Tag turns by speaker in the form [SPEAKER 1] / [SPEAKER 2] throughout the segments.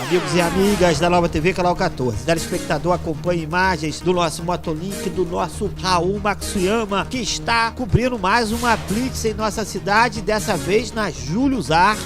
[SPEAKER 1] Amigos e amigas da Nova TV Canal 14, telespectador, acompanha imagens do nosso Motolink, do nosso Raul Matsuyama, que está cobrindo mais uma blitz em nossa cidade, dessa vez na Júlio Zarp.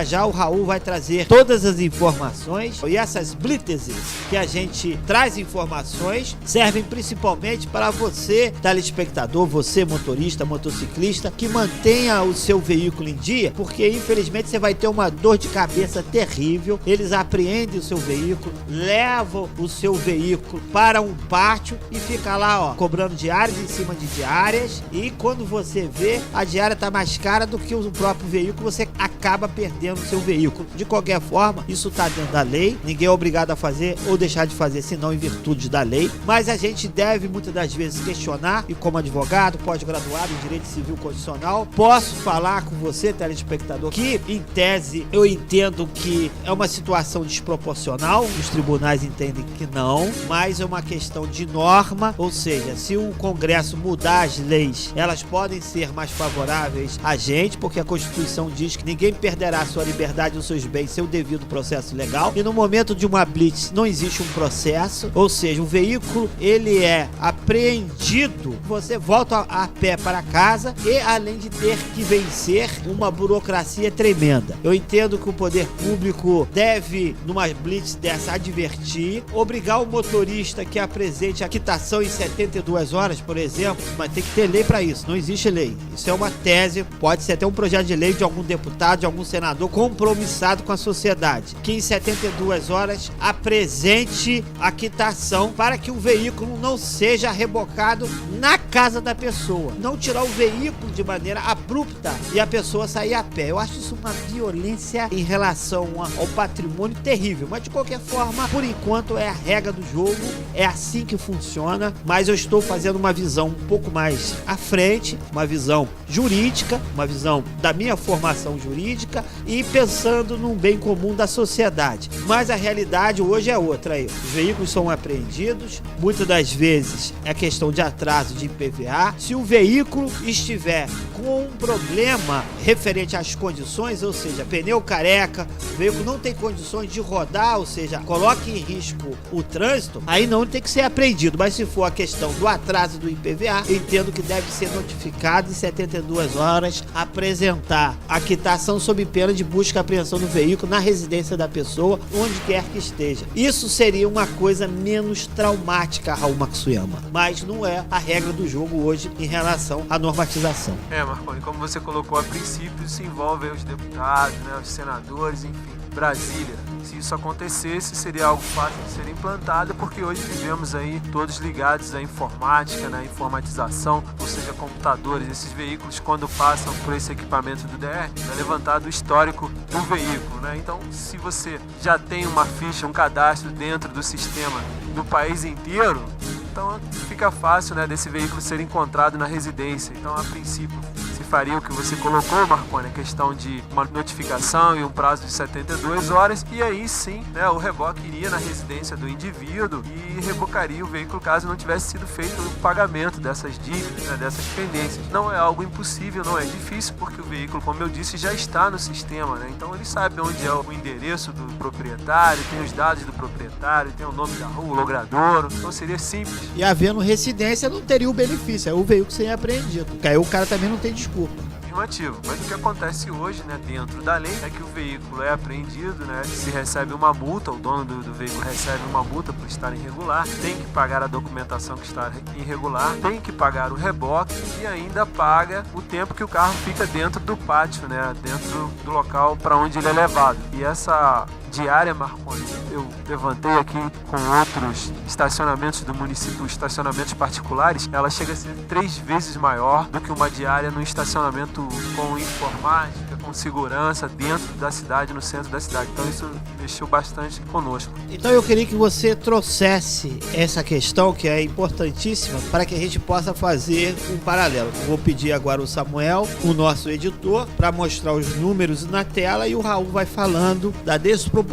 [SPEAKER 1] Já o Raul vai trazer todas as informações, e essas blitzes que a gente traz informações servem principalmente para você, telespectador, você motorista, motociclista, que mantenha o seu veículo em dia, porque infelizmente você vai ter uma dor de cabeça terrível. Eles apreendem o seu veículo, levam o seu veículo para um pátio e fica lá, ó, cobrando diárias em cima de diárias, e quando você vê, a diária tá mais cara do que o próprio veículo, você acaba perdendo o seu veículo. De qualquer forma, isso tá dentro da lei, ninguém é obrigado a fazer ou deixar de fazer, senão em virtude da lei, mas a gente deve muitas das vezes questionar, e como advogado, pós-graduado em Direito Civil Constitucional, posso falar com você, telespectador, que em tese eu entendo que é uma situação desproporcional, os tribunais entendem que não, mas é uma questão de norma, ou seja, se o Congresso mudar as leis, elas podem ser mais favoráveis a gente, porque a Constituição diz que ninguém perderá sua liberdade ou seus bens sem o devido processo legal, e no momento de uma blitz não existe um processo, ou seja, o veículo ele é apreendido, você volta a pé para casa, e além de ter que vencer uma burocracia tremenda. Eu entendo que o poder público deve, numa blitz dessa, advertir, obrigar o motorista que apresente a quitação em 72 horas, por exemplo, mas tem que ter lei para isso, não existe lei. Isso é uma tese, pode ser até um projeto de lei de algum deputado, de algum senador compromissado com a sociedade, que em 72 horas apresente a quitação para que o veículo não seja rebocado na casa da pessoa. Não tirar o veículo de maneira abrupta e a pessoa sair a pé. Eu acho isso uma violência em relação ao patrimônio terrível, mas de qualquer forma, por enquanto é a regra do jogo, é assim que funciona, mas eu estou fazendo uma visão um pouco mais à frente, uma visão jurídica, uma visão da minha formação jurídica e pensando num bem comum da sociedade. Mas a realidade hoje é outra aí. Os veículos são apreendidos, muitas das vezes é questão de atraso de IPVA. Se o veículo estiver com um problema referente às condições, ou seja, pneu careca, o veículo não tem condições de rodar, ou seja, coloque em risco o trânsito, aí não tem que ser apreendido. Mas se for a questão do atraso do IPVA, eu entendo que deve ser notificado em 72 horas, apresentar a quitação sob pena de busca e apreensão do veículo na residência da pessoa, onde quer que esteja. Isso seria uma coisa menos traumática, Raul Matsuyama, mas não é a regra do jogo hoje em relação à normatização.
[SPEAKER 2] Marconi, como você colocou, a princípio se envolve os deputados, né, os senadores, enfim, Brasília. Se isso acontecesse, seria algo fácil de ser implantado, porque hoje vivemos aí todos ligados à informática, né, informatização, ou seja, computadores. Esses veículos, quando passam por esse equipamento do DR, é levantado o histórico do veículo, né? Então, se você já tem uma ficha, um cadastro dentro do sistema do país inteiro, então fica fácil, né, desse veículo ser encontrado na residência. Então, a princípio, se faria o que você colocou, Marconi, a questão de uma notificação e um prazo de 72 horas, e aí sim, né, o reboque iria na residência do indivíduo e rebocaria o veículo caso não tivesse sido feito o pagamento dessas dívidas, né, dessas pendências. Não é algo impossível, não é difícil, porque o veículo, como eu disse, já está no sistema, né? Então ele sabe onde é o endereço do proprietário, tem os dados do proprietário, tem o nome da rua, o logradouro, então seria simples.
[SPEAKER 1] E havendo residência, não teria o benefício, aí o veículo seria apreendido, porque aí o cara também não tem desculpa.
[SPEAKER 2] Afirmativo. Mas o que acontece hoje, né, dentro da lei, é que o veículo é apreendido, né, se recebe uma multa, o dono do veículo recebe uma multa por estar irregular, tem que pagar a documentação que está irregular, tem que pagar o reboque e ainda paga o tempo que o carro fica dentro do pátio, né, dentro do local para onde ele é levado. E essa diária, Marconi, eu levantei aqui com outros estacionamentos do município, estacionamentos particulares, ela chega a ser 3 vezes maior do que uma diária no estacionamento com informática, com segurança dentro da cidade, no centro da cidade. Então isso mexeu bastante conosco.
[SPEAKER 1] Então eu queria que você trouxesse essa questão, que é importantíssima, para que a gente possa fazer um paralelo. Eu vou pedir agora o Samuel, o nosso editor, para mostrar os números na tela, e o Raul vai falando da desproporção.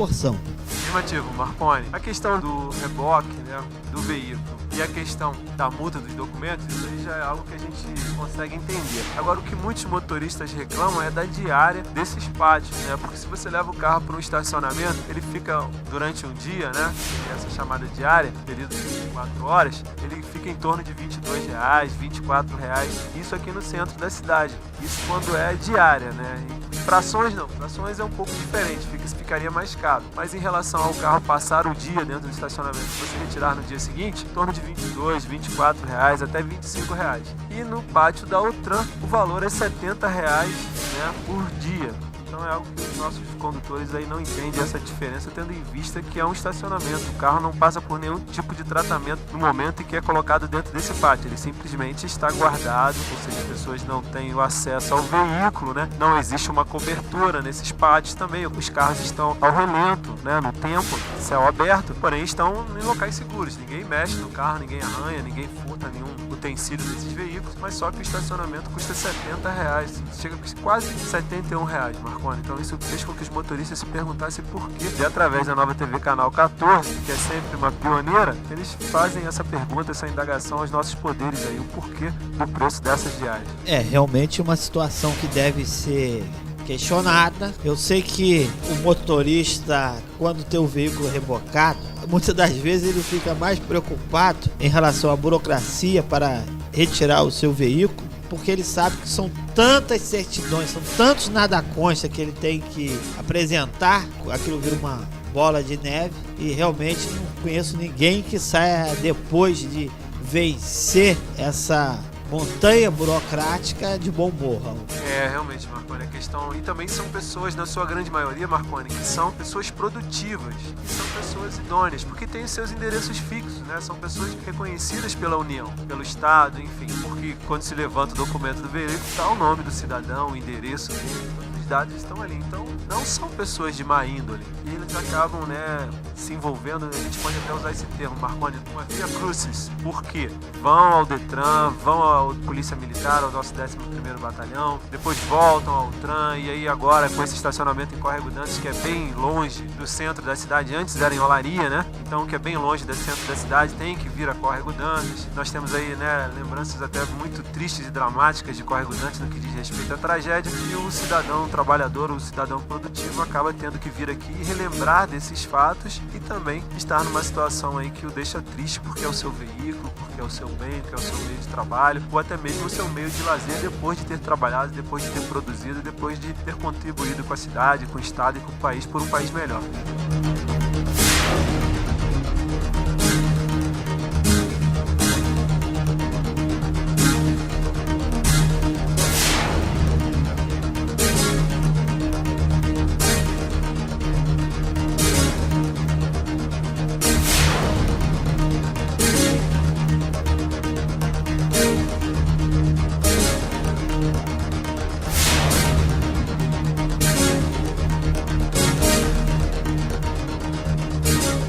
[SPEAKER 2] Afirmativo, Marconi. A questão do reboque, né, do veículo e E a questão da multa dos documentos, isso aí já é algo que a gente consegue entender. Agora, o que muitos motoristas reclamam é da diária desses pátios, né? Porque se você leva o carro para um estacionamento, ele fica durante um dia, né? Essa chamada diária, período de 24 horas, ele fica em torno de R$22, R$24. Isso aqui no centro da cidade. Isso quando é diária, né? E frações não. Frações é um pouco diferente, ficaria mais caro. Mas em relação ao carro passar o dia dentro do estacionamento, se você retirar no dia seguinte, em torno de R$22, R$24, até R$25. E no pátio da Outram, o valor é R$70, né, por dia. Então é algo que os nossos condutores aí não entendem essa diferença, tendo em vista que é um estacionamento. O carro não passa por nenhum tipo de tratamento no momento em que é colocado dentro desse pátio. Ele simplesmente está guardado, ou seja, as pessoas não têm o acesso ao veículo, né? Não existe uma cobertura nesses pátios também. Os carros estão ao relento, né? No tempo, céu aberto, porém estão em locais seguros. Ninguém mexe no carro, ninguém arranha, ninguém furta nenhum utensílio desses veículos, mas só que o estacionamento custa R$70. Chega a quase R$71, Marconi. Então isso fez com que os motoristas se perguntassem por quê. E através da Nova TV Canal 14, que é sempre uma pioneira, eles fazem essa pergunta, essa indagação aos nossos poderes aí, o porquê do preço dessas diárias.
[SPEAKER 1] É realmente uma situação que deve ser questionada. Eu sei que o motorista, quando tem o veículo rebocado, muitas das vezes ele fica mais preocupado em relação à burocracia para retirar o seu veículo, porque ele sabe que são tantas certidões, são tantos nada consta que ele tem que apresentar, aquilo vira uma bola de neve, e realmente não conheço ninguém que saia depois de vencer essa montanha burocrática de bom humor.
[SPEAKER 2] É, realmente, Marconi, a questão... E também são pessoas, na sua grande maioria, Marconi, que são pessoas produtivas, que são pessoas idôneas, porque têm os seus endereços fixos, né? São pessoas reconhecidas pela União, pelo Estado, enfim. Porque quando se levanta o documento do veículo, está o nome do cidadão, o endereço dele, todos os dados estão ali. Então, não são pessoas de má índole. E eles acabam, né, se envolvendo, a gente pode até usar esse termo, Marconi, uma via crucis. Por quê? Vão ao Detran, vão à Polícia Militar, ao nosso 11º Batalhão, depois voltam ao Outram, e aí agora com esse estacionamento em Córrego Dantas, que é bem longe do centro da cidade, antes era em Olaria, né? Então, que é bem longe do centro da cidade, tem que vir a Córrego Dantas. Nós temos aí, né, lembranças até muito tristes e dramáticas de Córrego Dantas no que diz respeito à tragédia, e o cidadão trabalhador, o cidadão produtivo acaba tendo que vir aqui e relembrar desses fatos, e também estar numa situação aí que o deixa triste, porque é o seu veículo, porque é o seu bem, porque é o seu meio de trabalho, ou até mesmo o seu meio de lazer, depois de ter trabalhado, depois de ter produzido, depois de ter contribuído com a cidade, com o estado e com o país, por um país melhor.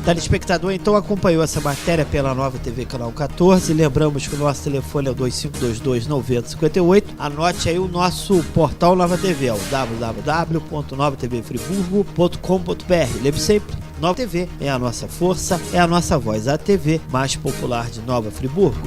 [SPEAKER 1] Telespectador, então, acompanhou essa matéria pela Nova TV Canal 14. Lembramos que o nosso telefone é o 2522-9058. Anote aí o nosso portal Nova TV, é o www.novatvfriburgo.com.br. Lembre sempre, Nova TV é a nossa força, é a nossa voz, a TV mais popular de Nova Friburgo.